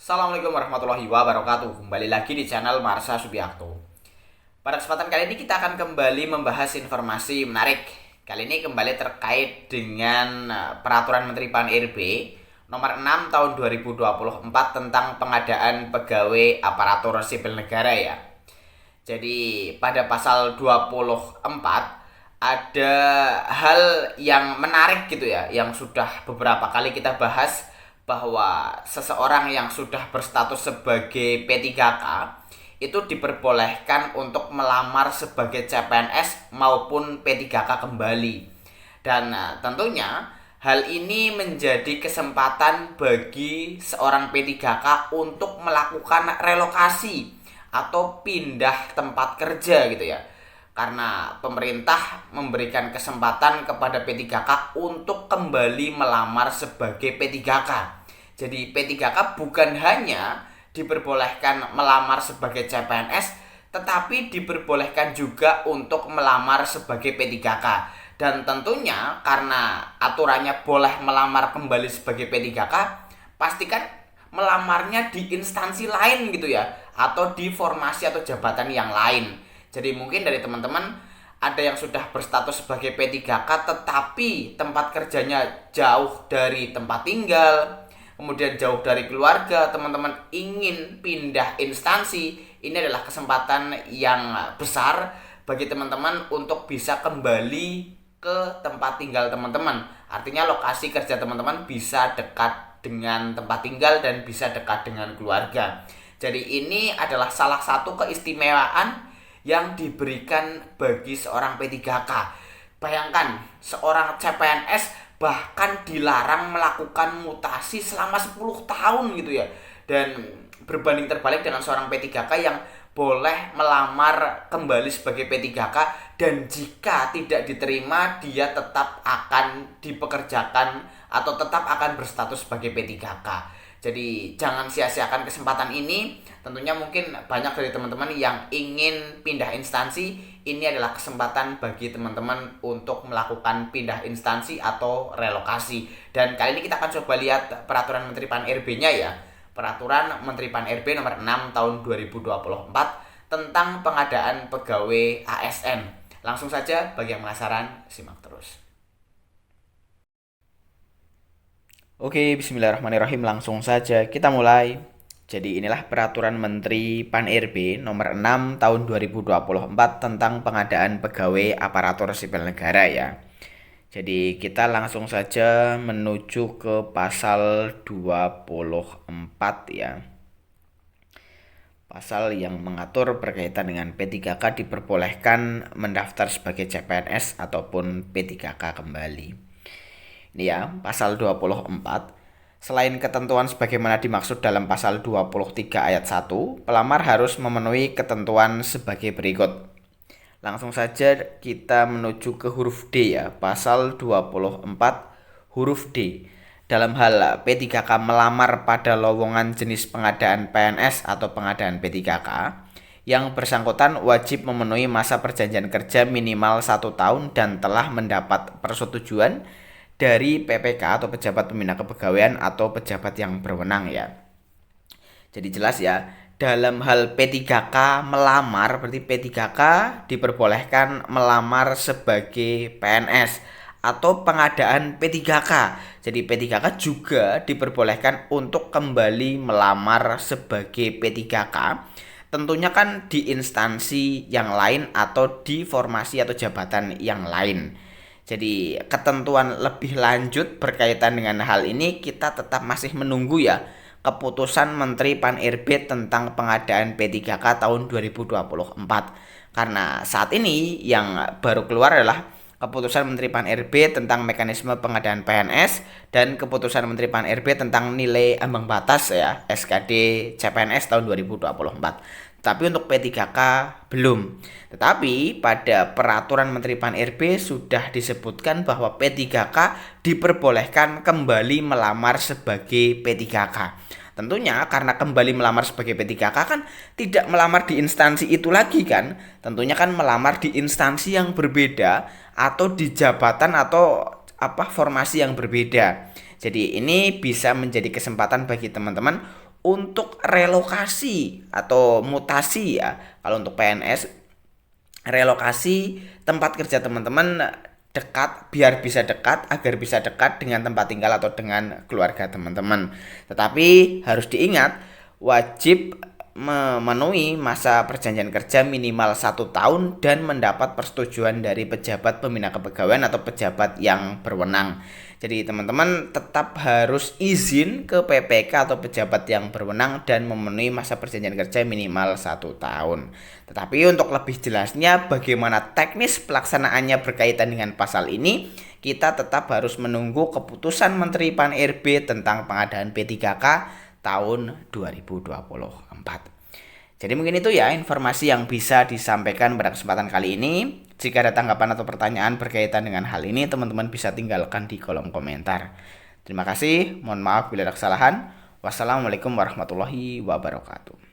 Assalamualaikum warahmatullahi wabarakatuh. Kembali lagi di channel Marsha Subiakto. Pada kesempatan kali ini kita akan kembali membahas informasi menarik. Kali ini kembali terkait dengan Peraturan Menteri Pan-RB nomor 6 tahun 2024 tentang pengadaan pegawai aparatur sipil negara ya. Jadi pada pasal 24 ada hal yang menarik gitu ya, yang sudah beberapa kali kita bahas, bahwa seseorang yang sudah berstatus sebagai P3K itu diperbolehkan untuk melamar sebagai CPNS maupun P3K kembali. Dan tentunya hal ini menjadi kesempatan bagi seorang P3K untuk melakukan relokasi atau pindah tempat kerja gitu ya. Karena pemerintah memberikan kesempatan kepada P3K untuk kembali melamar sebagai P3K. Jadi P3K bukan hanya diperbolehkan melamar sebagai CPNS, tetapi diperbolehkan juga untuk melamar sebagai P3K. Dan tentunya karena aturannya boleh melamar kembali sebagai P3K, pastikan melamarnya di instansi lain gitu ya, atau di formasi atau jabatan yang lain. Jadi mungkin dari teman-teman ada yang sudah berstatus sebagai P3K tetapi tempat kerjanya jauh dari tempat tinggal, kemudian jauh dari keluarga, teman-teman ingin pindah instansi. Ini adalah kesempatan yang besar bagi teman-teman untuk bisa kembali ke tempat tinggal teman-teman. Artinya lokasi kerja teman-teman bisa dekat dengan tempat tinggal dan bisa dekat dengan keluarga. Jadi ini adalah salah satu keistimewaan yang diberikan bagi seorang P3K. Bayangkan, seorang CPNS bahkan dilarang melakukan mutasi selama 10 tahun gitu ya. Dan berbanding terbalik dengan seorang P3K yang boleh melamar kembali sebagai P3K, dan jika tidak diterima dia tetap akan dipekerjakan atau tetap akan berstatus sebagai P3K. Jadi jangan sia-siakan kesempatan ini. Tentunya mungkin banyak dari teman-teman yang ingin pindah instansi. Ini adalah kesempatan bagi teman-teman untuk melakukan pindah instansi atau relokasi. Dan kali ini kita akan coba lihat Peraturan Menteri Pan-RB-nya ya. Peraturan Menteri Pan-RB nomor 6 tahun 2024 tentang pengadaan pegawai ASN. Langsung saja, bagi yang penasaran, simak terus. Oke, bismillahirrahmanirrahim. Langsung saja kita mulai. Jadi inilah Peraturan Menteri Pan-RB nomor 6 tahun 2024 tentang pengadaan pegawai aparatur sipil negara ya. Jadi kita langsung saja menuju ke pasal 24 ya. Pasal yang mengatur berkaitan dengan P3K diperbolehkan mendaftar sebagai CPNS ataupun P3K kembali. Ini ya, pasal 24. Selain ketentuan sebagaimana dimaksud dalam pasal 23 ayat 1, pelamar harus memenuhi ketentuan sebagai berikut. Langsung saja kita menuju ke huruf D ya, pasal 24 huruf D. Dalam hal P3K melamar pada lowongan jenis pengadaan PNS atau pengadaan P3K, yang bersangkutan wajib memenuhi masa perjanjian kerja minimal 1 tahun dan telah mendapat persetujuan dari PPK atau pejabat pembina kepegawaian atau pejabat yang berwenang ya. Jadi jelas ya, dalam hal P3K melamar berarti P3K diperbolehkan melamar sebagai PNS atau pengadaan P3K. Jadi P3K juga diperbolehkan untuk kembali melamar sebagai P3K. Tentunya kan di instansi yang lain atau di formasi atau jabatan yang lain. Jadi ketentuan lebih lanjut berkaitan dengan hal ini kita tetap masih menunggu ya keputusan Menteri Pan-RB tentang pengadaan P3K tahun 2024. Karena saat ini yang baru keluar adalah keputusan Menteri Pan-RB tentang mekanisme pengadaan PNS dan keputusan Menteri Pan-RB tentang nilai ambang batas ya SKD CPNS tahun 2024. Tapi untuk P3K belum. Tetapi pada peraturan Menteri Pan-RB sudah disebutkan bahwa P3K diperbolehkan kembali melamar sebagai P3K. Tentunya karena kembali melamar sebagai P3K kan tidak melamar di instansi itu lagi kan. Tentunya kan melamar di instansi yang berbeda atau di jabatan atau formasi yang berbeda. Jadi ini bisa menjadi kesempatan bagi teman-teman untuk relokasi atau mutasi ya. Kalau untuk PNS, relokasi tempat kerja teman-teman dekat, biar bisa dekat, agar bisa dekat dengan tempat tinggal atau dengan keluarga teman-teman. Tetapi harus diingat, wajib memenuhi masa perjanjian kerja minimal 1 tahun dan mendapat persetujuan dari pejabat pembina kepegawaian atau pejabat yang berwenang. Jadi teman-teman tetap harus izin ke PPK atau pejabat yang berwenang dan memenuhi masa perjanjian kerja minimal 1 tahun. Tetapi untuk lebih jelasnya bagaimana teknis pelaksanaannya berkaitan dengan pasal ini, kita tetap harus menunggu keputusan Menteri Pan-RB tentang pengadaan P3K tahun 2024. Jadi mungkin itu ya informasi yang bisa disampaikan pada kesempatan kali ini. Jika ada tanggapan atau pertanyaan berkaitan dengan hal ini, teman-teman bisa tinggalkan di kolom komentar. Terima kasih, mohon maaf bila ada kesalahan. Wassalamualaikum warahmatullahi wabarakatuh.